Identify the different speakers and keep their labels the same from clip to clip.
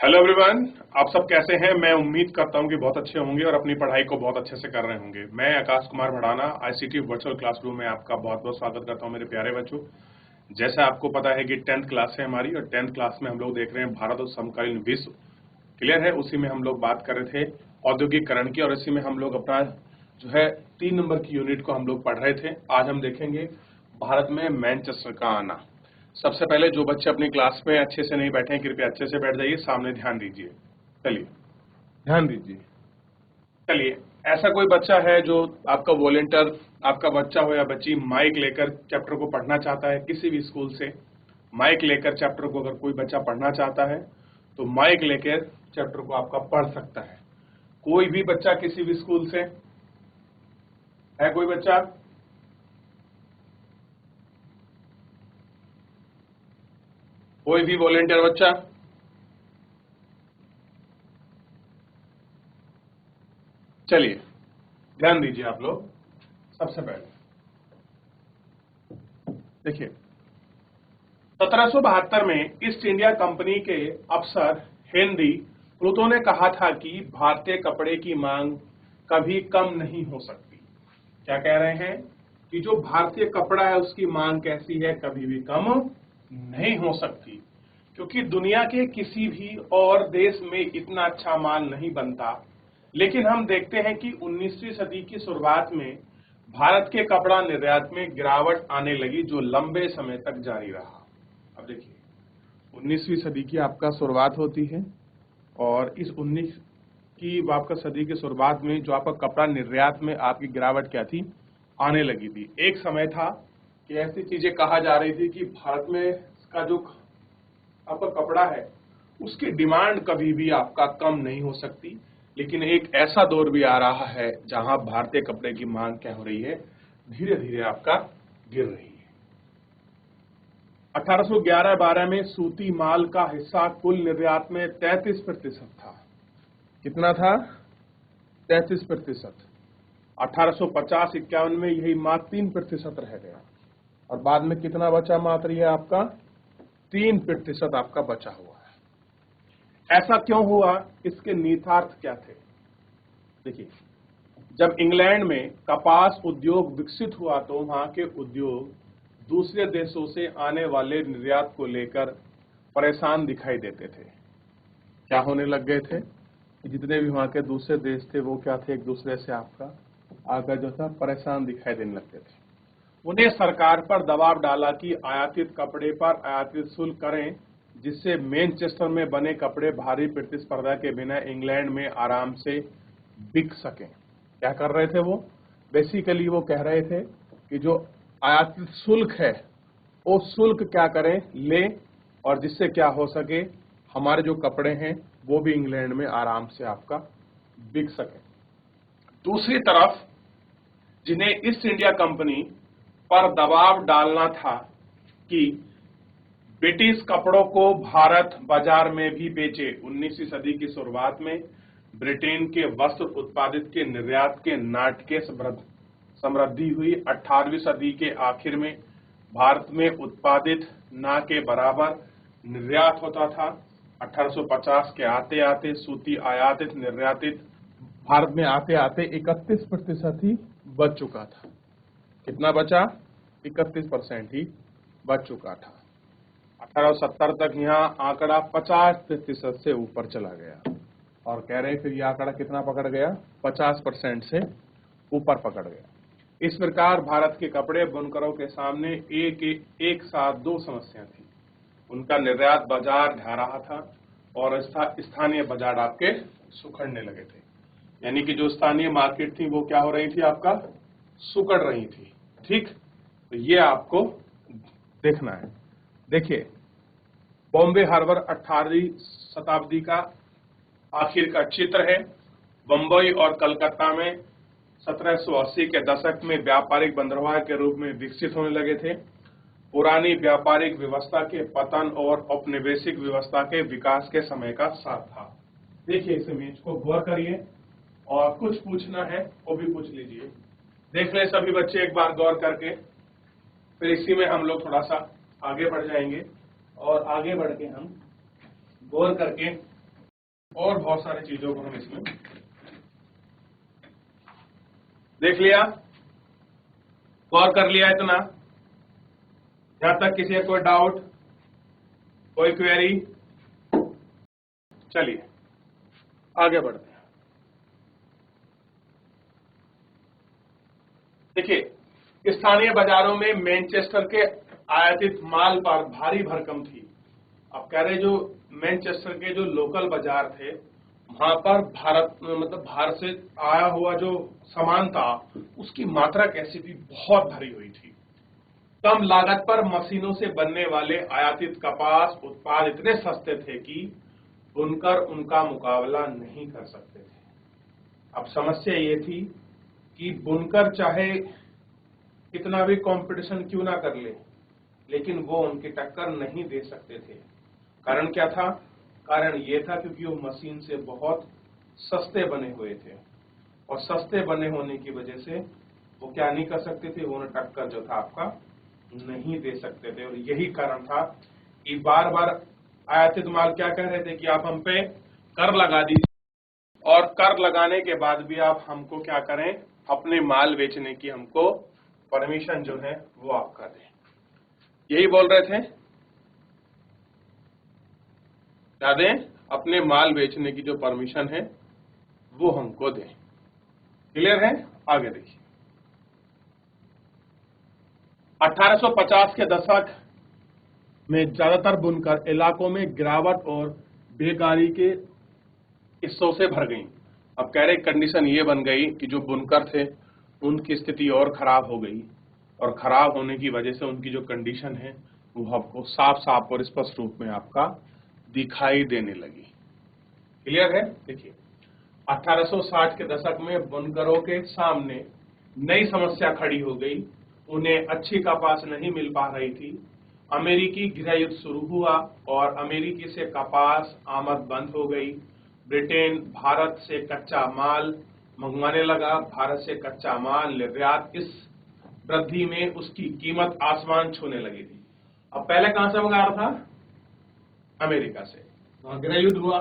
Speaker 1: Hello everyone, आप सब कैसे हैं। मैं उम्मीद करता हूं कि बहुत अच्छे होंगे और अपनी पढ़ाई को बहुत अच्छे से कर रहे होंगे। मैं Akash Kumar Bhadana ICT virtual classroom में आपका बहुत बहुत स्वागत करता हूं मेरे प्यारे बच्चों। जैसा आपको पता है कि 10th क्लास है हमारी और 10th क्लास में हम लोग देख रहे हैं भारत और समकालीन विश्व। क्लियर है। उसी में हम लोग बात कर रहे थे औद्योगिकरण की और इसी में हम लोग अपना जो है 3 नंबर की यूनिट को हम लोग पढ़ रहे थे। आज हम देखेंगे भारत में मैनचेस्टर का आना। सबसे पहले जो बच्चे अपनी क्लास में अच्छे से नहीं बैठे हैं कृपया अच्छे से बैठ जाइए, सामने ध्यान दीजिए। चलिए ध्यान दीजिए। चलिए, ऐसा कोई बच्चा है जो आपका वॉलेंटियर, आपका बच्चा हो या बच्ची माइक लेकर चैप्टर को पढ़ना चाहता है किसी भी स्कूल से। माइक लेकर चैप्टर को अगर कोई बच्चा पढ़ना चाहता है तो माइक लेकर चैप्टर को आपका पढ़ सकता है। कोई भी बच्चा किसी भी स्कूल से है, कोई बच्चा? कोई भी वॉलेंटियर बच्चा? चलिए ध्यान दीजिए आप लोग। सबसे पहले देखिए, 1772 में ईस्ट इंडिया कंपनी के अफसर हेनरी क्लूथो ने कहा था कि भारतीय कपड़े की मांग कभी कम नहीं हो सकती। क्या कह रहे हैं कि जो भारतीय कपड़ा है उसकी मांग कैसी है, कभी भी कम नहीं हो सकती, क्योंकि दुनिया के किसी भी और देश में इतना अच्छा माल नहीं बनता। लेकिन हम देखते हैं कि 19वीं सदी की शुरुआत में भारत के कपड़ा निर्यात में गिरावट आने लगी, जो लंबे समय तक जारी रहा। अब देखिए, 19वीं सदी की आपका शुरुआत होती है और इस 19 की आपका सदी की शुरुआत में जो आपका कपड़ा निर्यात में आपकी गिरावट क्या थी, आने लगी थी। एक समय था कि ऐसी चीजें कहा जा रही थी कि भारत में का जो आपका कपड़ा है उसकी डिमांड कभी भी आपका कम नहीं हो सकती। लेकिन एक ऐसा दौर भी आ रहा है जहां भारतीय कपड़े की मांग क्या हो रही है, धीरे धीरे आपका गिर रही है। 1811-12 में सूती माल का हिस्सा कुल निर्यात में 33% था। कितना था? 33%। 1850-51 में यही मात्र 3% रह गया और बाद में कितना बचा? मात्र यह आपका 3% आपका बचा हुआ है। ऐसा क्यों हुआ? इसके निहितार्थ क्या थे? देखिए, जब इंग्लैंड में कपास उद्योग विकसित हुआ तो वहां के उद्योग दूसरे देशों से आने वाले निर्यात को लेकर परेशान दिखाई देते थे। क्या होने लग गए थे कि जितने भी वहां के दूसरे देश थे वो क्या थे, एक दूसरे से आपका आकर जो था परेशान दिखाई देने लगते थे। उन्हें सरकार पर दबाव डाला कि आयातित कपड़े पर आयातित शुल्क करें, जिससे मैनचेस्टर में बने कपड़े भारी प्रतिस्पर्धा के बिना इंग्लैंड में आराम से बिक सकें। क्या कर रहे थे वो? बेसिकली वो कह रहे थे कि जो आयातित शुल्क है वो शुल्क क्या करें, ले, और जिससे क्या हो सके हमारे जो कपड़े हैं वो भी इंग्लैंड में आराम से आपका बिक सके। दूसरी तरफ जिन्हें ईस्ट इंडिया कंपनी पर दबाव डालना था कि ब्रिटिश कपड़ों को भारत बाजार में भी बेचे। 19वीं सदी की शुरुआत में ब्रिटेन के वस्त्र उत्पादित के निर्यात के नाटकीय समृद्धि हुई। 18वीं सदी के आखिर में भारत में उत्पादित ना के बराबर निर्यात होता था। 1850 के आते आते सूती आयातित निर्यातित भारत में आते आते 31% ही बच चुका था। कितना बचा? 31% ही बच चुका था। 1870 तक यहाँ आंकड़ा 50% से ऊपर चला गया और कह रहे फिर ये आंकड़ा कितना पकड़ गया? 50% से ऊपर पकड़ गया। इस प्रकार भारत के कपड़े बुनकरों के सामने एक साथ दो समस्या थी। उनका निर्यात बाजार ढह रहा था और स्थानीय बाजार आपके सुखड़ने लगे थे। यानी कि जो स्थानीय मार्केट थी वो क्या हो रही थी? आपका सुकड़ रही थी। ठीक, तो ये आपको देखना है। देखिए, बॉम्बे हार्बर 18वीं शताब्दी का आखिर का चित्र है। बंबई और कलकत्ता में 1780 के दशक में व्यापारिक बंदरगाह के रूप में विकसित होने लगे थे। पुरानी व्यापारिक व्यवस्था के पतन और औपनिवेशिक व्यवस्था के विकास के समय का साथ था। देखिए, इस इमेज को गौर करिए और कुछ पूछना है वो भी पूछ लीजिए। देख ले सभी बच्चे एक बार गौर करके, फिर इसी में हम लोग थोड़ा सा आगे बढ़ जाएंगे और आगे बढ़ के हम गौर करके और बहुत सारी चीजों को हम इसमें देख लिया, गौर कर लिया इतना। यहां तक किसी का कोई डाउट, कोई क्वेरी? चलिए आगे बढ़ते हैं। देखिए, स्थानीय बाजारों में मैनचेस्टर के आयातित माल पर भारी भरकम थी। अब कह रहे जो मैनचेस्टर के जो लोकल बाजार थे वहां पर भारत से आया हुआ जो सामान था उसकी मात्रा कैसी थी, बहुत भरी हुई थी। कम लागत पर मशीनों से बनने वाले आयातित कपास उत्पाद इतने सस्ते थे कि बुनकर उनका मुकाबला नहीं कर सकते थे। अब समस्या ये थी कि बुनकर चाहे कितना भी कंपटीशन क्यों ना कर ले, लेकिन वो उनकी टक्कर नहीं दे सकते थे। कारण क्या था? कारण ये था क्योंकि वो मशीन से बहुत सस्ते बने हुए थे, और सस्ते बने होने की वजह से वो क्या नहीं कर सकते थे, वो टक्कर जो था आपका नहीं दे सकते थे। और यही कारण था कि बार बार आयातित माल क्या कह रहे थे कि आप हम पे कर लगा दीजिए, और कर लगाने के बाद भी आप हमको क्या करें, अपने माल बेचने की हमको परमिशन जो है वो आप कर दें। यही बोल रहे थे, क्या दें? अपने माल बेचने की जो परमिशन है वो हमको दें। क्लियर है? आगे देखिए। 1850 के दशक में ज्यादातर बुनकर इलाकों में गिरावट और बेकारी के हिस्सों से भर गई। अब कह रहे कंडीशन ये बन गई कि जो बुनकर थे उनकी स्थिति और खराब हो गई, और खराब होने की वजह से उनकी जो कंडीशन है वो आपको साफ साफ और स्पष्ट रूप में आपका दिखाई देने लगी। क्लियर है? देखिए, 1860 के दशक में बुनकरों के सामने नई समस्या खड़ी हो गई। उन्हें अच्छी कपास नहीं मिल पा रही थी। अमेरिकी गृह युद्ध शुरू हुआ और अमेरिकी से कपास आमद बंद हो गई। ब्रिटेन भारत से कच्चा माल मंगवाने लगा। भारत से कच्चा माल निर्यात इस वृद्धि में उसकी कीमत आसमान छूने लगी थी। अब पहले कहां से मंगा रहा था? अमेरिका से। वहां गृह युद्ध हुआ,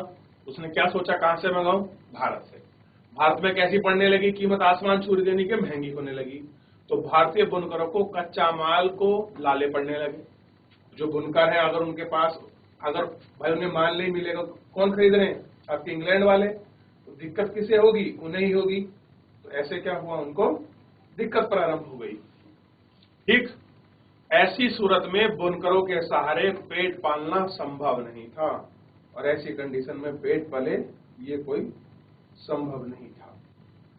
Speaker 1: उसने क्या सोचा, कहां से मंगाऊं? भारत से। भारत में कैसी पड़ने लगी कीमत, आसमान छू देने के, महंगी होने लगी। तो भारतीय बुनकरों को कच्चा माल को लाले पड़ने लगे। जो बुनकर है, अगर उनके पास अगर भाई उन्हें माल नहीं मिलेगा, कौन खरीद रहे हैं? आपके इंग्लैंड वाले। तो दिक्कत किसे होगी? उन्हें ही होगी। तो ऐसे क्या हुआ, उनको दिक्कत प्रारंभ हो गई। ठीक, ऐसी सूरत में बुनकरों के सहारे पेट पालना संभव नहीं था, और ऐसी कंडीशन में पेट पले ये कोई संभव नहीं था।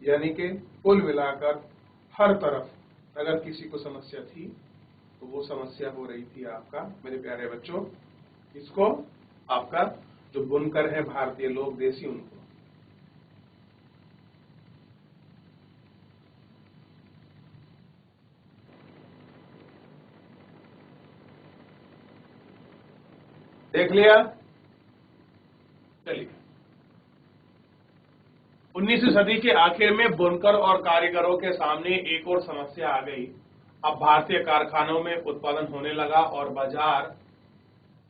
Speaker 1: यानी कि कुल मिलाकर हर तरफ अगर किसी को समस्या थी तो वो समस्या हो रही थी आपका, मेरे प्यारे बच्चों, इसको आपका जो बुनकर है भारतीय लोग, देसी, उनको। देख लिया? चलिए, 19वीं सदी के आखिर में बुनकर और कारीगरों के सामने एक और समस्या आ गई। अब भारतीय कारखानों में उत्पादन होने लगा और बाजार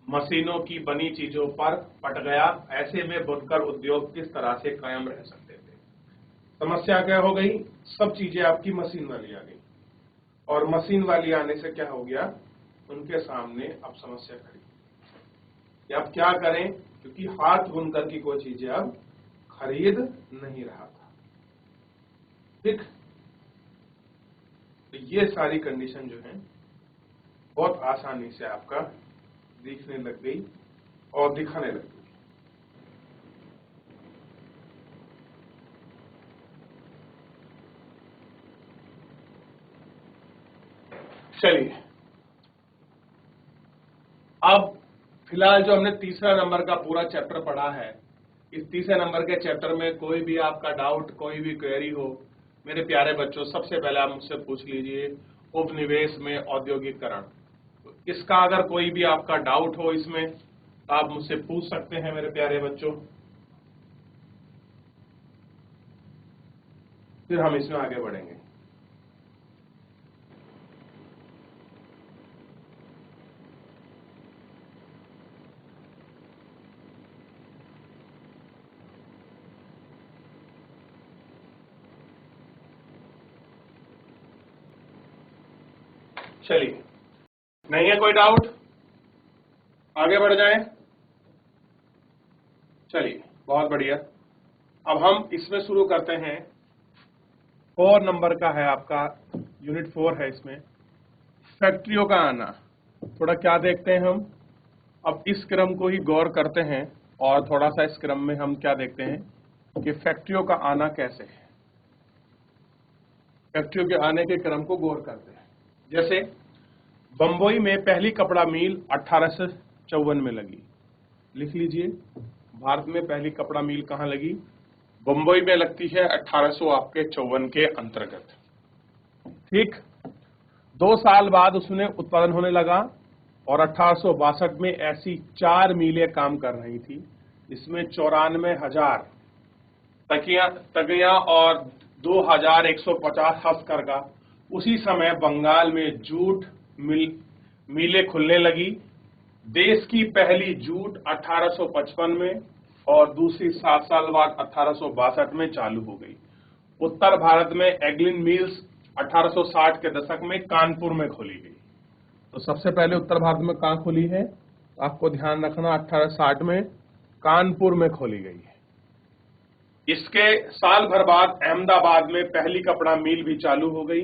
Speaker 1: मशीनों की बनी चीजों पर पट गया। ऐसे में बुनकर उद्योग किस तरह से कायम रह सकते थे? समस्या क्या हो गई? सब चीजें आपकी मशीन वाली आ गई, और मशीन वाली आने से क्या हो गया, उनके सामने अब समस्या खड़ी कि अब क्या करें, क्योंकि हाथ बुनकर की कोई चीजें अब खरीद नहीं रहा था। ठीक, तो ये सारी कंडीशन जो है बहुत आसानी से आपका दिखने लग गई और दिखाने लग गई। चलिए, अब फिलहाल जो हमने तीसरा नंबर का पूरा चैप्टर पढ़ा है, इस तीसरे नंबर के चैप्टर में कोई भी आपका डाउट, कोई भी क्वेरी हो, मेरे प्यारे बच्चों, सबसे पहले आप मुझसे पूछ लीजिए, उपनिवेश में औद्योगिकरण। तो इसका अगर कोई भी आपका डाउट हो इसमें, तो आप मुझसे पूछ सकते हैं मेरे प्यारे बच्चों, फिर हम इसमें आगे बढ़ेंगे। चलिए, नहीं है कोई डाउट, आगे बढ़ जाएं। चलिए, बहुत बढ़िया। अब हम इसमें शुरू करते हैं। 4 नंबर का है आपका, यूनिट 4 है। इसमें फैक्ट्रियों का आना, थोड़ा क्या देखते हैं हम। अब इस क्रम को ही गौर करते हैं और थोड़ा सा इस क्रम में हम क्या देखते हैं कि फैक्ट्रियों का आना कैसे है। फैक्ट्रियों के आने के क्रम को गौर करते हैं। जैसे बंबई में पहली कपड़ा मिल 1854 में लगी। लिख लीजिए, भारत में पहली कपड़ा मिल कहाँ लगी? बंबई में लगती है 1854 के अंतर्गत। ठीक, 2 साल बाद उसमें उत्पादन होने लगा और 1862 में ऐसी 4 मिलें काम कर रही थी। इसमें 94,000 तकिया और 2,150 हस्तकरघा। उसी समय बंगाल में जूट मिलें खुलने लगी। देश की पहली जूट 1855 में और दूसरी 7 साल बाद 1862 में चालू हो गई। उत्तर भारत में एग्लिन मिल्स 1860 के दशक में कानपुर में खोली गई। तो सबसे पहले उत्तर भारत में कहाँ खोली है? आपको ध्यान रखना, 1860 में कानपुर में खोली गई है। इसके साल भर बाद अहमदाबाद में पहली कपड़ा मिल भी चालू हो गई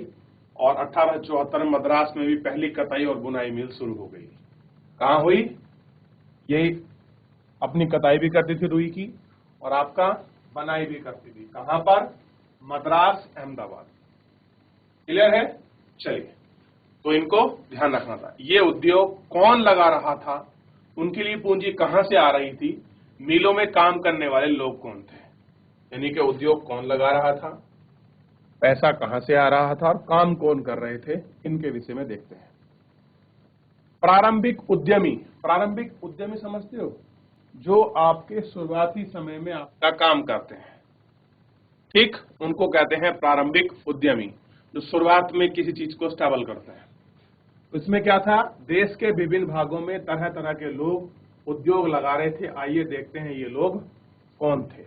Speaker 1: और 1874 में मद्रास में भी पहली कताई और बुनाई मिल शुरू हो गई। कहाँ हुई? यही अपनी कताई भी करती थी रुई की और आपका बनाई भी करती थी। कहां पर? मद्रास, अहमदाबाद। क्लियर है? चलिए, तो इनको ध्यान रखना था। ये उद्योग कौन लगा रहा था, उनके लिए पूंजी कहां से आ रही थी, मिलों में काम करने वाले लोग कौन थे, यानी कि उद्योग कौन लगा रहा था, पैसा कहां से आ रहा था और काम कौन कर रहे थे, इनके विषय में देखते हैं। प्रारंभिक उद्यमी समझते हो? जो आपके शुरुआती समय में आपका काम करते हैं, ठीक, उनको कहते हैं प्रारंभिक उद्यमी, जो शुरुआत में किसी चीज को स्टेबल करते हैं। इसमें क्या था? देश के विभिन्न भागों में तरह तरह के लोग उद्योग लगा रहे थे। आइए देखते हैं ये लोग कौन थे।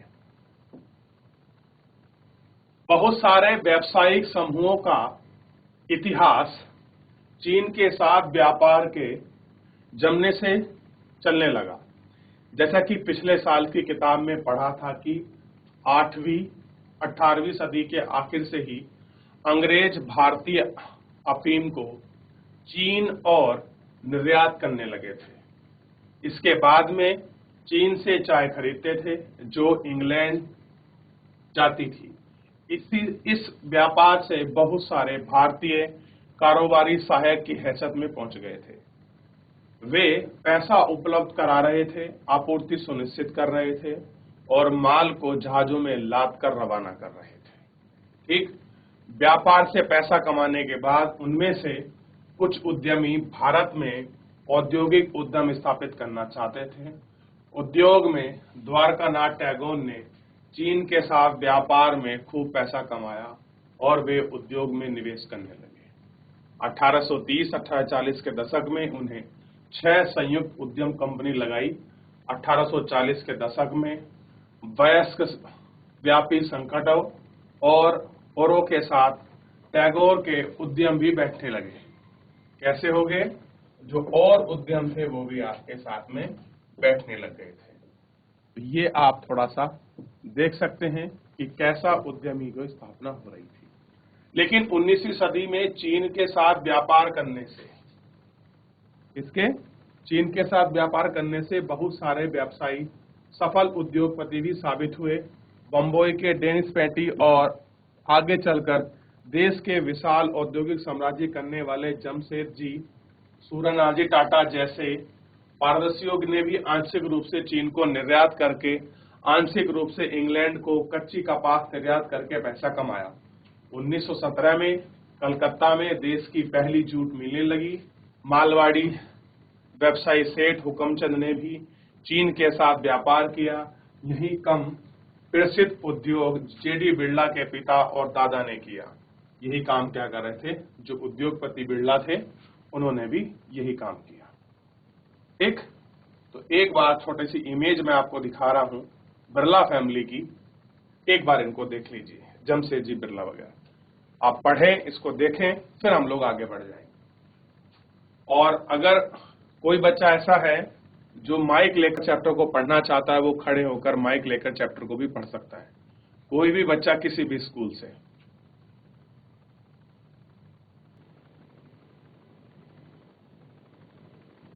Speaker 1: बहुत सारे व्यावसायिक समूहों का इतिहास चीन के साथ व्यापार के जमने से चलने लगा। जैसा कि पिछले साल की किताब में पढ़ा था कि 8वीं 18वीं सदी के आखिर से ही अंग्रेज भारतीय अफीम को चीन और निर्यात करने लगे थे। इसके बाद में चीन से चाय खरीदते थे जो इंग्लैंड जाती थी। इस व्यापार से बहुत सारे भारतीय कारोबारी सहायक की हैसियत में पहुंच गए थे। वे पैसा उपलब्ध करा रहे थे, आपूर्ति सुनिश्चित कर रहे थे और माल को जहाजों में लाद कर रवाना कर रहे थे। ठीक, व्यापार से पैसा कमाने के बाद उनमें से कुछ उद्यमी भारत में औद्योगिक उद्यम स्थापित करना चाहते थे। उद्योग में द्वारकानाथ टैगोर ने चीन के साथ व्यापार में खूब पैसा कमाया और वे उद्योग में निवेश करने लगे। 1830-1840 के दशक में उन्हें 6 संयुक्त उद्यम कंपनी लगाई। 1840 के दशक में वयस्क व्यापी संकटों और औरों के साथ टैगोर के उद्यम भी बैठने लगे। कैसे हो गए? जो और उद्यम थे वो भी आपके साथ में बैठने लग गए थे। तो ये आप थोड़ा सा देख सकते हैं कि कैसा उद्यमी की स्थापना हो रही थी। लेकिन 19वीं सदी में चीन के साथ व्यापार करने से, चीन के साथ व्यापार करने से बहुत सारे व्यवसायी सफल उद्योगपति भी साबित हुए। बंबई के डेनिस पैटी और आगे चलकर देश के विशाल औद्योगिक साम्राज्य करने वाले जमशेदजी सूरनाजी टाटा जैसे पारदर्शियों ने भी आंशिक रूप से चीन को निर्यात करके, आंशिक रूप से इंग्लैंड को कच्ची कपास निर्यात करके पैसा कमाया। 1917 में कलकत्ता में देश की पहली जूट मिलें लगी। मालवाड़ी व्यवसायी सेठ हुकमचंद ने भी चीन के साथ व्यापार किया। यही कम प्रसिद्ध उद्योग जेडी बिरला के पिता और दादा ने किया। यही काम क्या कर रहे थे? जो उद्योगपति बिरला थे उन्होंने भी यही काम किया। ठीक, तो एक बार छोटी सी इमेज मैं आपको दिखा रहा हूं बिरला फैमिली की। एक बार इनको देख लीजिए, जमशेदजी बिरला वगैरह। आप पढ़ें, इसको देखें, फिर हम लोग आगे बढ़ जाएंगे। और अगर कोई बच्चा ऐसा है जो माइक लेकर चैप्टर को पढ़ना चाहता है, वो खड़े होकर माइक लेकर चैप्टर को भी पढ़ सकता है, कोई भी बच्चा किसी भी स्कूल से।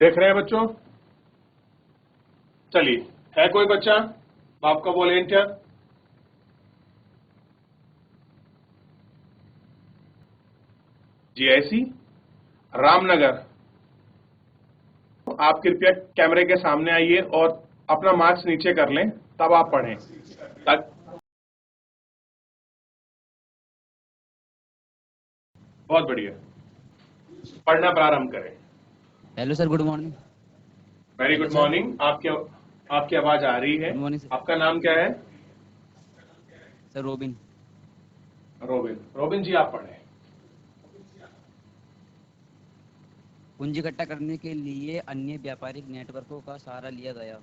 Speaker 1: देख रहे हैं बच्चों? चलिए, है कोई बच्चा आपका वॉलेंटियर? जी ऐसी रामनगर, आप कृपया कैमरे के सामने आइए और अपना मार्क्स नीचे कर लें, तब आप पढ़ें। बहुत बढ़िया, पढ़ना प्रारंभ करें।
Speaker 2: Hello sir, good morning.
Speaker 1: Very good morning. आपकी आवाज आ रही है।
Speaker 2: Good morning sir.
Speaker 1: आपका नाम क्या है?
Speaker 2: Sir robin.
Speaker 1: रोबिन जी, आप पढ़ें।
Speaker 2: पूंजी इकट्ठा करने के लिए अन्य व्यापारिक नेटवर्कों का सहारा लिया गया।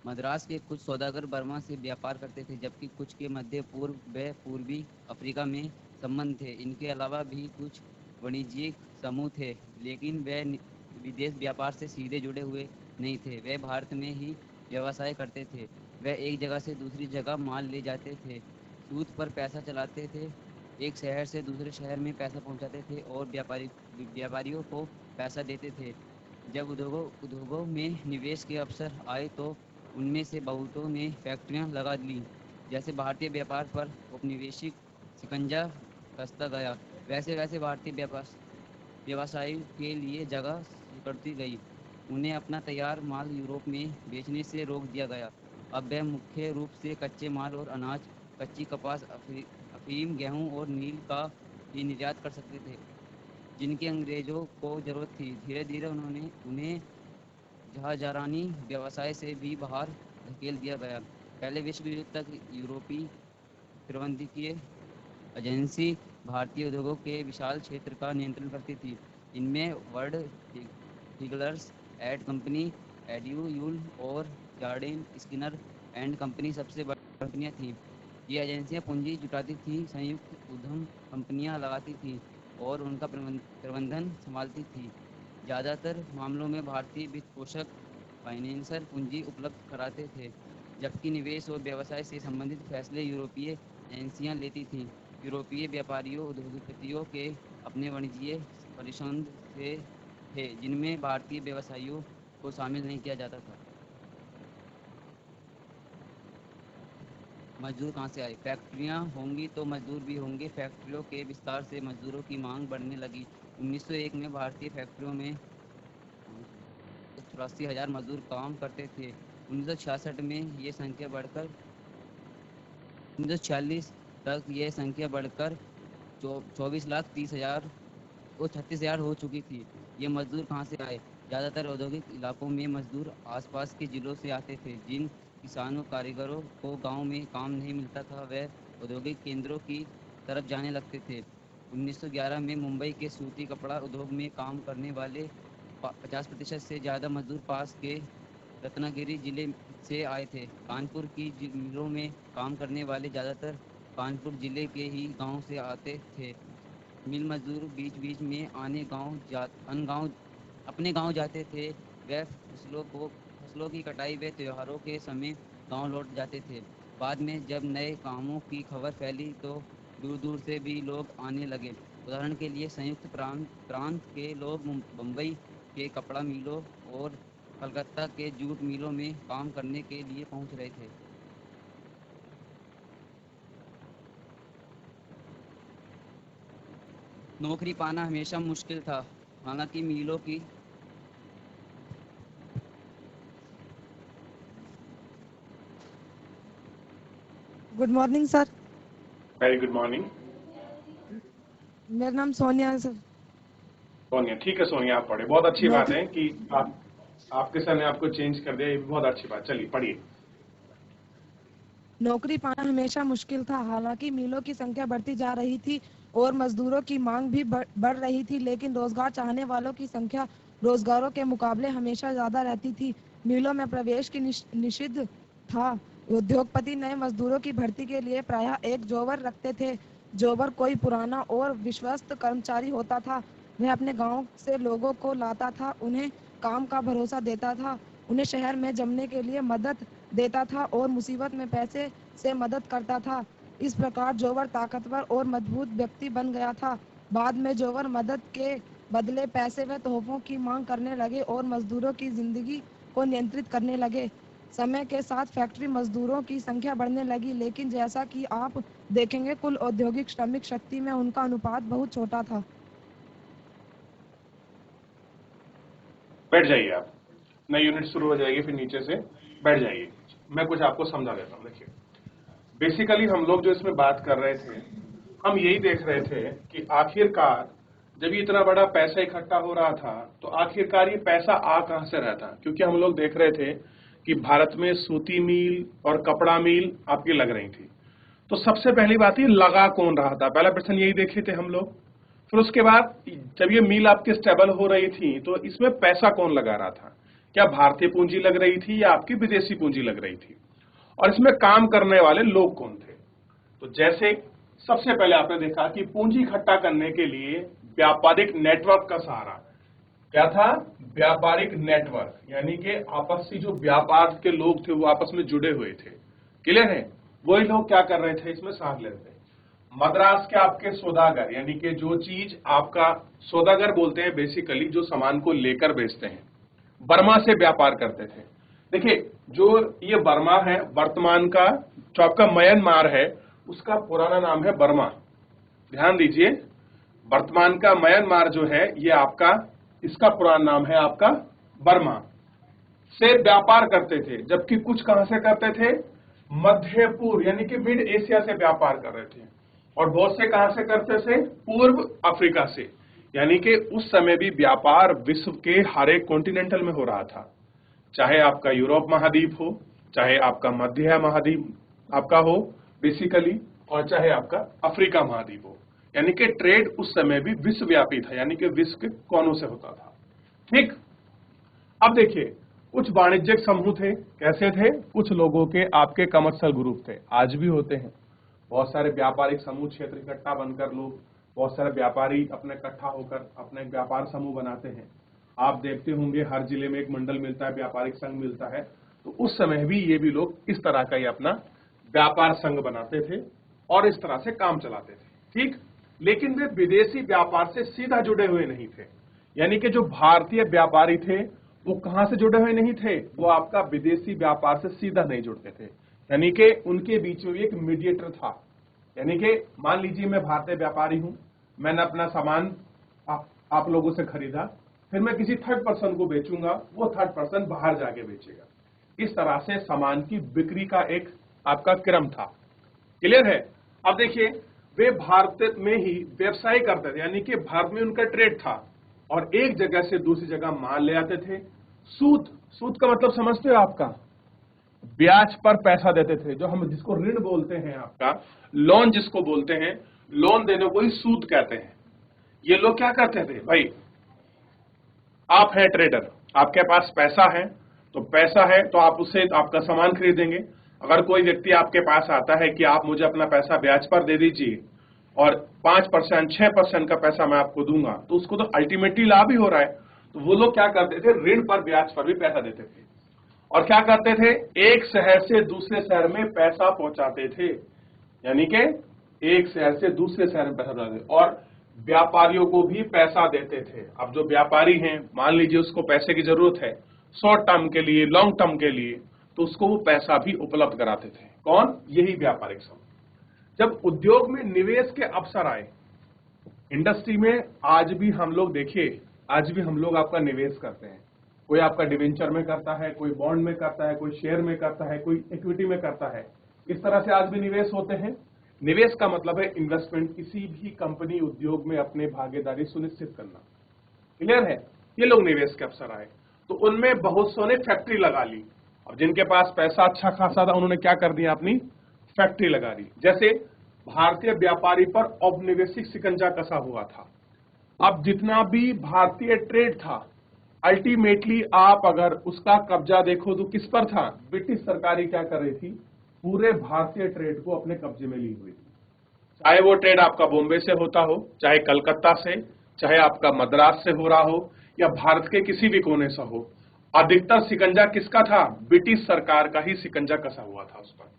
Speaker 2: मद्रास के कुछ सौदागर बर्मा से व्यापार करते थे, जबकि कुछ के मध्य पूर्व व पूर्वी अफ्रीका में संबंध थे। इनके अलावा भी कुछ वाणिज्यिक समूह थे, लेकिन वे विदेश व्यापार से सीधे जुड़े हुए नहीं थे। वे भारत में ही व्यवसाय करते थे। वे एक जगह से दूसरी जगह माल ले जाते थे, सूद पर पैसा चलाते थे, एक शहर से दूसरे शहर में पैसा पहुंचाते थे और व्यापारियों को पैसा देते थे। जब उद्योगों में निवेश के अवसर आए तो उनमें से बहुतों ने फैक्ट्रियां लगा ली। जैसे भारतीय व्यापार पर औपनिवेशिक शिकंजा कसता गया, वैसे वैसे भारतीय व्यवसाय के लिए जगह सिकुड़ती गई। उन्हें अपना तैयार माल यूरोप में बेचने से रोक दिया गया। अब वे मुख्य रूप से कच्चे माल और अनाज, कच्ची कपास, अफीम, गेहूं और नील का ही निर्यात कर सकते थे, जिनकी अंग्रेजों को जरूरत थी। धीरे धीरे उन्हें जहाजरानी व्यवसाय से भी बाहर धकेल दिया गया। पहले विश्व युद्ध तक यूरोपीय प्रबंधकीय एजेंसी भारतीय उद्योगों के विशाल क्षेत्र का नियंत्रण करती थी। इनमें वर्ल्ड हिगलर्स एड कंपनी, एड्यूयूल और जार्डिन स्किनर एंड कंपनी सबसे बड़ी कंपनियां थीं। ये एजेंसियां पूंजी जुटाती थीं, संयुक्त उद्यम कंपनियां लगाती थीं और उनका प्रबंधन संभालती थीं। ज़्यादातर मामलों में भारतीय वित्त पोषक फाइनेंसर पूंजी उपलब्ध कराते थे, जबकि निवेश और व्यवसाय से संबंधित फैसले यूरोपीय एजेंसियां लेती थीं। यूरोपीय व्यापारियों उद्योगपतियों के अपने वाणिज्यिक परिसंघ थे, जिनमें भारतीय व्यवसायियों को शामिल नहीं किया जाता था। मजदूर कहाँ से आए? फैक्ट्रियाँ होंगी तो मजदूर भी होंगे। फैक्ट्रियों के विस्तार से मजदूरों की मांग बढ़ने लगी। 1901 में भारतीय फैक्ट्रियों में 84,000 मजदूर काम करते थे। 1966 में ये संख्या बढ़कर 1946 तक ये संख्या बढ़कर 24,30,000 और 36,000 हो चुकी थी। ये मजदूर कहाँ से आए? ज़्यादातर औद्योगिक इलाकों में मजदूर आसपास के जिलों से आते थे। जिन किसानों कारीगरों को गांव में काम नहीं मिलता था, वे औद्योगिक केंद्रों की तरफ जाने लगते थे। 1911 में मुंबई के सूती कपड़ा उद्योग में काम करने वाले 50% से ज़्यादा मजदूर पास के रत्नागिरी जिले से आए थे। कानपुर की मिलों में काम करने वाले ज़्यादातर कानपुर जिले के ही गांव से आते थे। मिल मजदूर बीच बीच में अपने गांव जाते थे। वे फसलों की कटाई व त्योहारों के समय गांव लौट जाते थे। बाद में जब नए कामों की खबर फैली तो दूर दूर से भी लोग आने लगे। उदाहरण के लिए संयुक्त प्रांत के लोग मुंबई के कपड़ा मिलों और कलकत्ता के जूट मिलों में काम करने के लिए पहुंच रहे थे। नौकरी पाना हमेशा मुश्किल था, हालांकि मिलों की
Speaker 3: good morning sir.
Speaker 1: Very good morning.
Speaker 3: मेरा नाम सोनिया है सर।
Speaker 1: सोनिया, ठीक है सोनिया, आप पढ़े। बहुत अच्छी बात
Speaker 3: नौकरी
Speaker 1: है कि आपके सर ने आपको चेंज कर दिया, ये भी बहुत अच्छी बात। चलिए पढ़िए।
Speaker 3: नौकरी पाना हमेशा मुश्किल था, हालांकि मिलों की संख्या बढ़ती जा रही थी और मजदूरों की मांग भी बढ़ रही थी, लेकिन रोजगार चाहने वालों की संख्या रोजगारों के मुकाबले हमेशा ज्यादा रहती थी। मिलों में प्रवेश की निषिद्ध था। उद्योगपति नए मजदूरों की भर्ती के लिए प्रायः एक जोबर रखते थे। जोबर कोई पुराना और विश्वस्त कर्मचारी होता था वह अपने गांव से लोगों को लाता था, उन्हें काम का भरोसा देता था, उन्हें शहर में जमने के लिए मदद देता था और मुसीबत में पैसे से मदद करता था। इस प्रकार जोवर ताकतवर और मजबूत व्यक्ति बन गया था। बाद में जोवर मदद के बदले पैसे व तोहफों की मांग करने लगे और मजदूरों की जिंदगी को नियंत्रित करने लगे। समय के साथ फैक्ट्री मजदूरों की संख्या बढ़ने लगी, लेकिन जैसा कि आप देखेंगे कुल औद्योगिक श्रमिक शक्ति में उनका अनुपात बहुत छोटा था।
Speaker 1: बैठ जाइए आप, नई यूनिट शुरू हो जाएगी, फिर नीचे से बैठ जाइए। मैं कुछ आपको समझा देता हूँ। देखिए, बेसिकली हम लोग जो इसमें बात कर रहे थे, हम यही देख रहे थे कि आखिरकार जब ये इतना बड़ा पैसा इकट्ठा हो रहा था तो आखिरकार ये पैसा आ कहां से रहा था। क्योंकि हम लोग देख रहे थे कि भारत में सूती मिल और कपड़ा मिल आपकी लग रही थी। तो सबसे पहली बात ये लगा कौन रहा था, पहला प्रश्न यही देखे थे हम लोग। फिर उसके बाद जब ये मिल आपकी स्टेबल हो रही थी तो इसमें पैसा कौन लगा रहा था, क्या भारतीय पूंजी लग रही थी या आपकी विदेशी पूंजी लग रही थी, और इसमें काम करने वाले लोग कौन थे। तो जैसे सबसे पहले आपने देखा कि पूंजी इकट्ठा करने के लिए व्यापारिक नेटवर्क का सहारा क्या था, व्यापारिक नेटवर्क, यानी कि आपस में जो व्यापार के लोग थे वो आपस में जुड़े हुए थे। क्लियर है, वही लोग क्या कर रहे थे, इसमें साथ ले रहे थे। मद्रास के आपके सौदागर, यानी कि जो चीज आपका सौदागर बोलते हैं बेसिकली जो सामान को लेकर बेचते हैं, बर्मा से व्यापार करते थे। देखिए, जो ये बर्मा है वर्तमान का, जो आपका म्यांमार है उसका पुराना नाम है बर्मा। ध्यान दीजिए, वर्तमान का म्यांमार जो है ये आपका, इसका पुराना नाम है आपका बर्मा, से व्यापार करते थे। जबकि कुछ कहां से करते थे, मध्य पूर्व यानी कि मिड एशिया से व्यापार कर रहे थे, और बहुत से कहां से करते थे, पूर्व अफ्रीका से। यानी कि उस समय भी व्यापार विश्व के हर एक कॉन्टिनेंटल में हो रहा था, चाहे आपका यूरोप महाद्वीप हो, चाहे आपका मध्य महाद्वीप आपका हो बेसिकली, और चाहे आपका अफ्रीका महाद्वीप हो। यानी कि ट्रेड उस समय भी विश्वव्यापी था, यानी कि विश्व के कोनों से होता था। ठीक, अब देखिए, कुछ वाणिज्यिक समूह थे, कैसे थे, कुछ लोगों के आपके कमर्शियल ग्रुप थे, आज भी होते हैं। बहुत सारे व्यापारिक समूह क्षेत्र इकट्ठा बनकर लोग, बहुत सारे व्यापारी अपने इकट्ठा होकर अपने व्यापार समूह बनाते हैं। आप देखते होंगे हर जिले में एक मंडल मिलता है, व्यापारिक संघ मिलता है। तो उस समय भी ये भी लोग इस तरह का ही अपना व्यापार संघ बनाते थे और इस तरह से काम चलाते थे। ठीक, लेकिन वे विदेशी व्यापार से सीधा जुड़े हुए नहीं थे। यानी कि जो भारतीय व्यापारी थे वो कहां से जुड़े हुए नहीं थे, वो आपका विदेशी व्यापार से सीधा नहीं जुड़ते थे। यानी कि उनके बीच में एक मीडिएटर था। यानी कि मान लीजिए मैं भारतीय व्यापारी हूं, मैंने अपना सामान आप लोगों से खरीदा, फिर मैं किसी थर्ड पर्सन को बेचूंगा, वो थर्ड पर्सन बाहर जाके बेचेगा। इस तरह से सामान की बिक्री का एक आपका क्रम था। क्लियर है। अब देखिए, वे भारत में ही व्यवसाय करते थे, यानी कि भारत में उनका ट्रेड था और एक जगह से दूसरी जगह माल ले आते थे। सूद, सूद का मतलब समझते हो आपका, ब्याज पर पैसा देते थे, जो हम जिसको ऋण बोलते हैं, आपका लोन जिसको बोलते हैं, लोन देने को ही सूद कहते हैं। ये लोग क्या करते थे, भाई आप हैं ट्रेडर, आपके पास पैसा है, तो पैसा है तो आप उससे आपका सामान खरीदेंगे। अगर कोई व्यक्ति आपके पास आता है कि आप मुझे अपना पैसा ब्याज पर दे दीजिए और 5% 6% का पैसा मैं आपको दूंगा, तो उसको तो अल्टीमेटली लाभ ही हो रहा है। तो वो लोग क्या करते थे, ऋण पर ब्याज पर भी पैसा देते थे और क्या करते थे, एक शहर से दूसरे शहर में पैसा पहुंचाते थे। यानी कि एक शहर से दूसरे शहर में पैसा डालते थे और व्यापारियों को भी पैसा देते थे। अब जो व्यापारी हैं, मान लीजिए उसको पैसे की जरूरत है शॉर्ट टर्म के लिए, लॉन्ग टर्म के लिए, तो उसको वो पैसा भी उपलब्ध कराते थे। कौन, यही व्यापारिक समूह। जब उद्योग में निवेश के अवसर आए, इंडस्ट्री में आज भी हम लोग देखिए, आज भी हम लोग आपका निवेश करते हैं। कोई आपका डिवेंचर में करता है, कोई बॉन्ड में करता है, कोई शेयर में करता है, कोई इक्विटी में करता है। इस तरह से आज भी निवेश होते हैं। निवेश का मतलब है इन्वेस्टमेंट, किसी भी कंपनी उद्योग में अपने भागीदारी सुनिश्चित करना। क्लियर है। ये लोग निवेश के अवसर आए तो उनमें बहुत सौ ने फैक्ट्री लगा ली, और जिनके पास पैसा अच्छा खासा था उन्होंने क्या कर दिया, अपनी फैक्ट्री लगा दी। जैसे भारतीय व्यापारी पर औपनिवेशिक शिकंजा कसा हुआ था। अब जितना भी भारतीय ट्रेड था, अल्टीमेटली आप अगर उसका कब्जा देखो तो किस पर था, ब्रिटिश सरकारी क्या कर रही थी, पूरे भारतीय ट्रेड को अपने कब्जे में ली हुई थी। चाहे वो ट्रेड आपका बॉम्बे से होता हो, चाहे कलकत्ता से, चाहे आपका मद्रास से हो रहा हो या भारत के किसी भी कोने से हो, अधिकतर शिकंजा किसका था? ब्रिटिश सरकार का ही शिकंजा कसा हुआ था उस पर।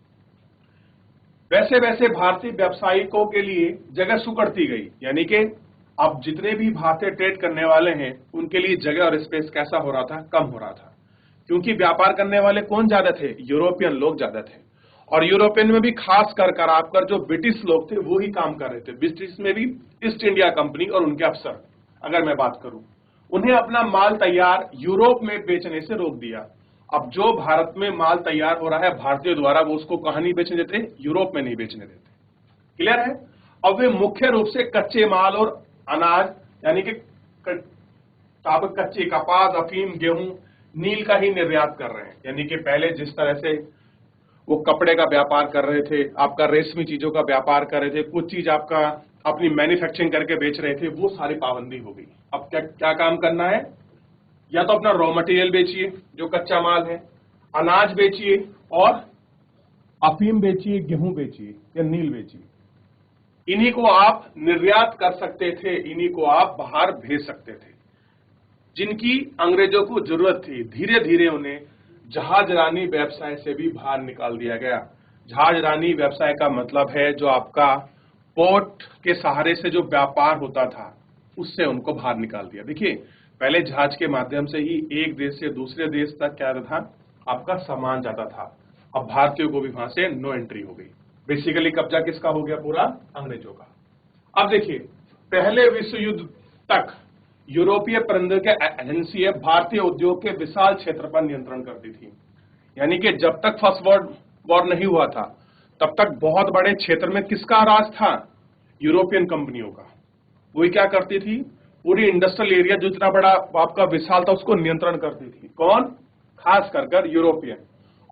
Speaker 1: वैसे वैसे भारतीय व्यवसायिकों के लिए जगह सुकड़ती गई, यानी कि अब जितने भी भारतीय ट्रेड करने वाले हैं उनके लिए जगह और स्पेस कैसा हो रहा था? कम हो रहा था, क्योंकि व्यापार करने वाले कौन ज्यादा थे? यूरोपियन लोग ज्यादा थे। और यूरोपियन में भी खास कर आपकर जो ब्रिटिश लोग थे वो ही काम कर रहे थे। ब्रिटिश में भी ईस्ट इंडिया कंपनी और उनके अफसर, अगर मैं बात करूं, उन्हें अपना माल तैयार यूरोप में बेचने से रोक दिया। अब जो भारत में माल तैयार हो रहा है भारतीयों द्वारा, वो उसको कहां नहीं बेचने देते? यूरोप में नहीं बेचने देते। क्लियर है? अब वे मुख्य रूप से कच्चे माल और अनाज, यानी कि कच्चे कपास, अफीम, गेहूं, नील का ही निर्यात कर रहे हैं। यानी कि पहले जिस तरह से वो कपड़े का व्यापार कर रहे थे, आपका रेशमी चीजों का व्यापार कर रहे थे, कुछ चीज आपका अपनी मैन्युफैक्चरिंग करके बेच रहे थे, वो सारी पाबंदी हो गई। अब क्या काम करना है? या तो अपना रॉ मटेरियल बेचिए जो कच्चा माल है, अनाज बेचिए और अफीम बेचिए, गेहूं बेचिए या नील बेचिए। इन्हीं को आप निर्यात कर सकते थे, इन्हीं को आप बाहर भेज सकते थे, जिनकी अंग्रेजों को जरूरत थी। धीरे धीरे उन्हें जहाजरानी व्यवसाय से भी बाहर निकाल दिया गया। जहाजरानी व्यवसाय का मतलब है जो आपका पोर्ट के सहारे से जो व्यापार होता था, उससे उनको बाहर निकाल दिया। देखिए, पहले जहाज के माध्यम से ही एक देश से दूसरे देश तक क्या था? आपका सामान जाता था। अब भारतीयों को भी वहां से नो एंट्री हो गई। बेसिकली कब्जा किसका हो गया? पूरा अंग्रेजों का। अब देखिए, पहले विश्व युद्ध तक यूरोपीय प्रबंधकीय एजेंसी भारतीय उद्योग के विशाल क्षेत्र पर नियंत्रण करती थी। यानी कि जब तक फर्स्ट वर्ल्ड वॉर नहीं हुआ था तब तक बहुत बड़े क्षेत्र में किसका राज था? यूरोपियन कंपनियों का। वही क्या करती थी? पूरी इंडस्ट्रियल एरिया जो इतना बड़ा आपका विशाल था उसको नियंत्रण करती थी। कौन? खास कर यूरोपियन।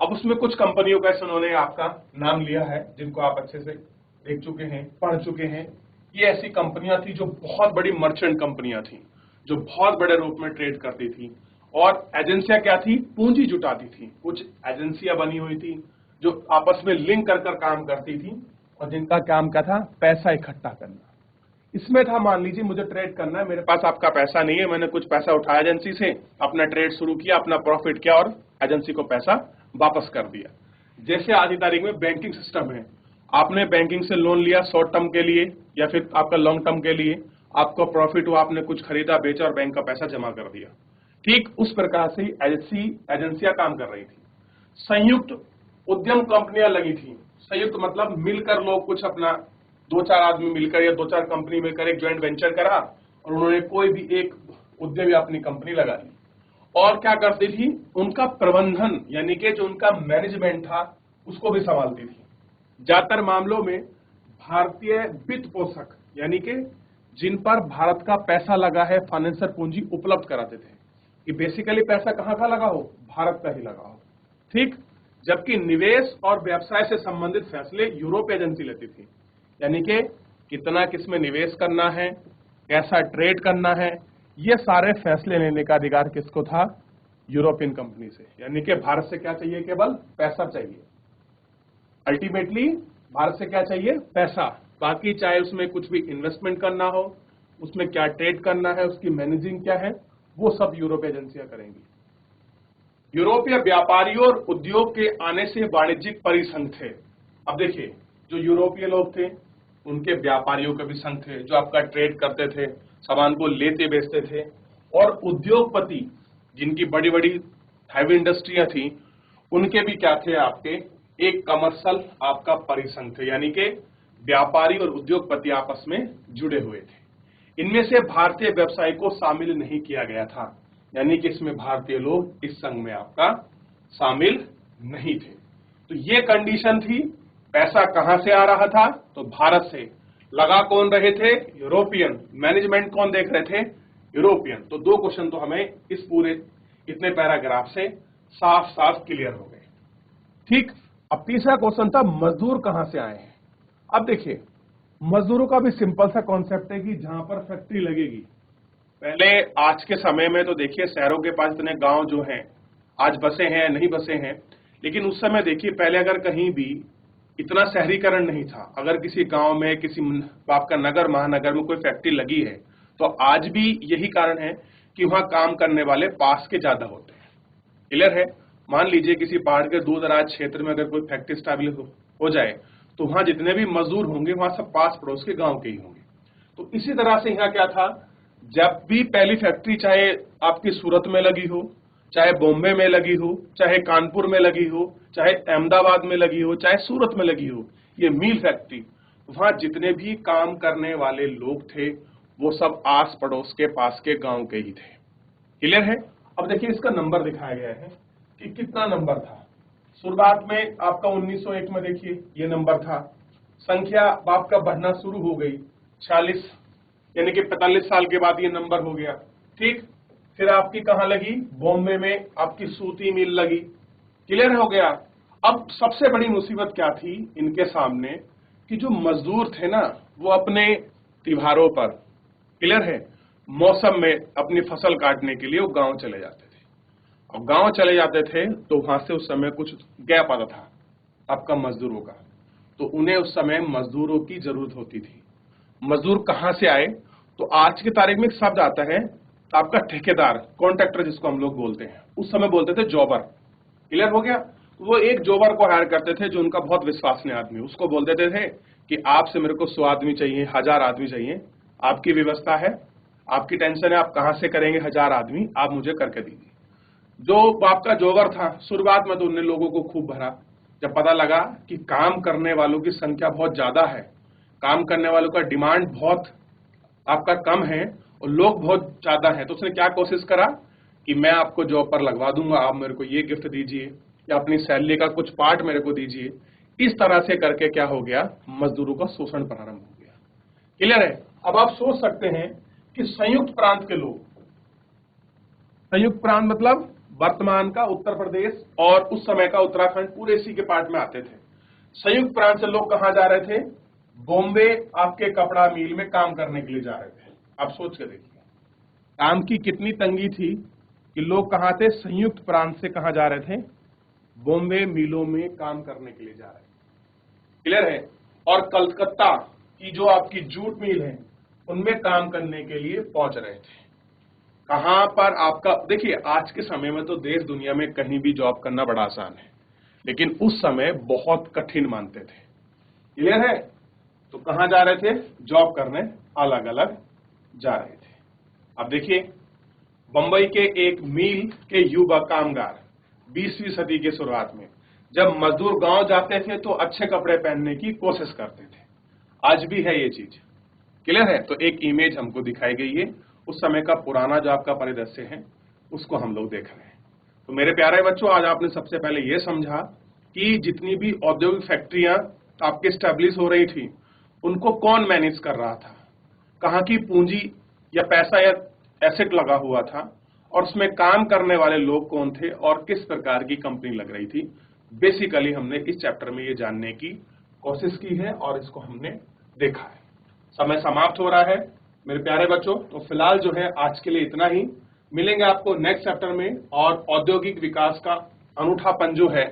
Speaker 1: अब उसमें कुछ कंपनियों का उन्होंने आपका नाम लिया है, जिनको आप अच्छे से देख चुके हैं, पढ़ चुके हैं। ये ऐसी कंपनियां थी जो बहुत बड़ी मर्चेंट कंपनियां थी, जो बहुत बड़े रूप में ट्रेड करती थी। और एजेंसियां क्या थी? पूंजी जुटाती थी। कुछ एजेंसियां बनी हुई थी जो आपस में लिंक कर काम करती थी और जिनका काम क्या था? पैसा इकट्ठा करना। इसमें था, मान लीजिए मुझे ट्रेड करना है, मेरे पास आपका पैसा नहीं है, मैंने कुछ पैसा उठाया एजेंसी से, अपना ट्रेड शुरू किया, अपना प्रॉफिट किया और एजेंसी को पैसा वापस कर दिया। जैसे आज की तारीख में बैंकिंग सिस्टम है, आपने बैंकिंग से लोन लिया शॉर्ट टर्म के लिए या फिर आपका लॉन्ग टर्म के लिए, आपको प्रॉफिट हुआ, आपने कुछ खरीदा बेचा और बैंक का पैसा जमा कर दिया। ठीक उस प्रकार से एजेंसियां काम कर रही थी। संयुक्त उद्यम कंपनियां लगी थी। संयुक्त मतलब मिलकर लोग कुछ अपना, दो चार आदमी मिलकर या दो चार कंपनी मिलकर एक ज्वाइंट वेंचर करा और उन्होंने कोई भी एक उद्यम या अपनी कंपनी लगा ली। और क्या करती थी? उनका प्रबंधन, यानी कि जो उनका मैनेजमेंट था उसको भी संभालती थी। ज्यादातर मामलों में भारतीय वित्त पोषक, यानी कि जिन पर भारत का पैसा लगा है, फाइनेंशियल पूंजी उपलब्ध कराते थे कि बेसिकली पैसा कहां का लगा हो? भारत का ही लगा हो। ठीक, जबकि निवेश और व्यवसाय से संबंधित फैसले यूरोप एजेंसी लेती थी। यानी कि कितना किसमें निवेश करना है, कैसा ट्रेड करना है, ये सारे फैसले लेने का अधिकार किसको था? यूरोपियन कंपनी से। यानी कि भारत से क्या चाहिए? केवल पैसा चाहिए। अल्टीमेटली भारत से क्या चाहिए? पैसा। बाकी चाहे उसमें कुछ भी इन्वेस्टमेंट करना हो, उसमें क्या ट्रेड करना है, उसकी मैनेजिंग क्या है, वो सब यूरोप एजेंसियां करेंगी। यूरोपीय व्यापारियों और उद्योग के आने से वाणिज्यिक परिसंघ थे। अब देखिए, जो यूरोपीय लोग थे उनके व्यापारियों के भी संघ थे जो आपका ट्रेड करते थे, सामान को लेते बेचते थे। और उद्योगपति जिनकी बड़ी बड़ी हैवी इंडस्ट्रियां थी, उनके भी क्या थे? आपके एक कमर्शियल आपका परिसंघ थे। यानी कि व्यापारी और उद्योगपति आपस में जुड़े हुए थे। इनमें से भारतीय व्यवसाय को शामिल नहीं किया गया था, यानी कि इसमें भारतीय लोग इस संघ में आपका शामिल नहीं थे। तो ये कंडीशन थी। पैसा कहां से आ रहा था? तो भारत से। लगा कौन रहे थे? यूरोपियन। मैनेजमेंट कौन देख रहे थे? यूरोपियन। तो दो क्वेश्चन तो हमें इस पूरे इतने पैराग्राफ से साफ साफ क्लियर हो गए। ठीक, अब तीसरा क्वेश्चन था मजदूर कहां से आए हैं। अब देखिए, मजदूरों का भी सिंपल सा कॉन्सेप्ट है कि जहां पर फैक्ट्री लगेगी। पहले आज के समय में तो देखिए शहरों के पास इतने गांव जो हैं, आज बसे हैं नहीं बसे हैं, लेकिन उस समय देखिए पहले अगर कहीं भी इतना शहरीकरण नहीं था, अगर किसी गांव में किसी आपका नगर महानगर में कोई फैक्ट्री लगी है तो आज भी यही कारण है कि वहां काम करने वाले पास के ज्यादा होते हैं। क्लियर है? मान लीजिए किसी पहाड़ के दूर दराज क्षेत्र में अगर कोई फैक्ट्री स्टैब्लिश हो जाए तो वहां जितने भी मजदूर होंगे वहां सब पास पड़ोस के गांव के ही होंगे। तो इसी तरह से यहाँ क्या था, जब भी पहली फैक्ट्री चाहे आपकी सूरत में लगी हो, चाहे बॉम्बे में लगी हो, चाहे कानपुर में लगी हो, चाहे अहमदाबाद में लगी हो, चाहे सूरत में लगी हो, ये मील फैक्ट्री, वहां जितने भी काम करने वाले लोग थे वो सब आस पड़ोस के पास के गांव के ही थे। क्लियर है? अब देखिए इसका नंबर दिखाया गया है कि कितना नंबर था। शुरुआत में आपका 1901 में देखिए ये नंबर था, संख्या आपका बढ़ना शुरू हो गई 46, यानी कि 45 साल के बाद ये नंबर हो गया। ठीक, फिर आपकी कहां लगी? बॉम्बे में आपकी सूती मिल लगी। क्लियर हो गया? अब सबसे बड़ी मुसीबत क्या थी इनके सामने कि जो मजदूर थे ना वो अपने त्योहारों पर, क्लियर है, मौसम में अपनी फसल काटने के लिए वो गांव चले जाते थे। और गांव चले जाते थे तो वहां से उस समय कुछ गैप आता था आपका मजदूरों का, तो उन्हें उस समय मजदूरों की जरूरत होती थी। मजदूर कहां से आए? तो आज की तारीख में एक शब्द आता है आपका ठेकेदार, कॉन्ट्रैक्टर जिसको हम लोग बोलते हैं, उस समय बोलते थे जॉबर। क्लियर हो गया? वो एक जॉबर को हायर करते थे जो उनका बहुत विश्वसनीय आदमी, उसको बोल देते थे कि आपसे मेरे को 100 आदमी चाहिए, 1000 आदमी चाहिए, आपकी व्यवस्था है, आपकी टेंशन है, आप कहां से करेंगे 1000 आदमी, आप मुझे करके दीजिए। जो आपका जॉबर था शुरुआत में तो उन्होंने लोगों को खूब भरा, जब पता लगा कि काम करने वालों की संख्या बहुत ज्यादा है, काम करने वालों का डिमांड बहुत आपका कम है और लोग बहुत ज्यादा है, तो उसने क्या कोशिश करा कि मैं आपको जॉब पर लगवा दूंगा, आप मेरे को ये गिफ्ट दीजिए या अपनी सैलरी का कुछ पार्ट मेरे को दीजिए। इस तरह से करके क्या हो गया, मजदूरों का शोषण प्रारंभ हो गया। क्लियर है? अब आप सोच सकते हैं कि संयुक्त प्रांत के लोग, संयुक्त प्रांत मतलब वर्तमान का उत्तर प्रदेश और उस समय का उत्तराखंड, पूरे इसी के पार्ट में आते थे। संयुक्त प्रांत से लोग कहां जा रहे थे? बॉम्बे आपके कपड़ा मिल में काम करने के लिए जा रहे थे। आप सोच के देखिए काम की कितनी तंगी थी कि लोग कहां थे? संयुक्त प्रांत से कहां जा रहे थे? बॉम्बे मिलों में काम करने के लिए जा रहे थे। क्लियर है? और कलकत्ता की जो आपकी जूट मिल है उनमें काम करने के लिए पहुंच रहे थे। कहां पर आपका देखिए, आज के समय में तो देश दुनिया में कहीं भी जॉब करना बड़ा आसान है, लेकिन उस समय बहुत कठिन मानते थे। क्लियर है? तो कहां जा रहे थे? जॉब करने अलग अलग जा रहे थे। अब देखिए बंबई के एक मील के युवा कामगार 20वीं सदी के शुरुआत में जब मजदूर गांव जाते थे तो अच्छे कपड़े पहनने की कोशिश करते थे। आज भी है ये चीज। क्लियर है? तो एक इमेज हमको दिखाई गई है, उस समय का पुराना जो आपका परिदृश्य है उसको हम लोग देख रहे हैं। तो मेरे प्यारे बच्चों, आज आपने सबसे पहले ये समझा कि जितनी भी औद्योगिक फैक्ट्रियां आपके स्टैब्लिश हो रही थी उनको कौन मैनेज कर रहा था, कहां की पूंजी या पैसा या एसेट लगा हुआ था, और उसमें काम करने वाले लोग कौन थे और किस प्रकार की कंपनी लग रही थी। बेसिकली हमने इस चैप्टर में ये जानने की कोशिश की है और इसको हमने देखा है। समय समाप्त हो रहा है मेरे प्यारे बच्चों, तो फिलहाल जो है आज के लिए इतना ही। मिलेंगे आपको नेक्स्ट चैप्टर में, और औद्योगिक विकास का अनूठापन जो है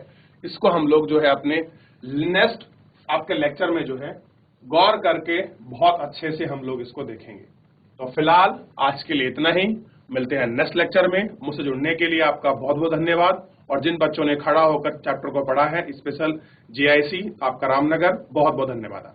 Speaker 1: इसको हम लोग जो है अपने नेक्स्ट आपके लेक्चर में जो है गौर करके बहुत अच्छे से हम लोग इसको देखेंगे। तो फिलहाल आज के लिए इतना ही, मिलते हैं नेक्स्ट लेक्चर में। मुझसे जुड़ने के लिए आपका बहुत बहुत धन्यवाद, और जिन बच्चों ने खड़ा होकर चैप्टर को पढ़ा है, स्पेशल GIC आपका रामनगर, बहुत बहुत धन्यवाद।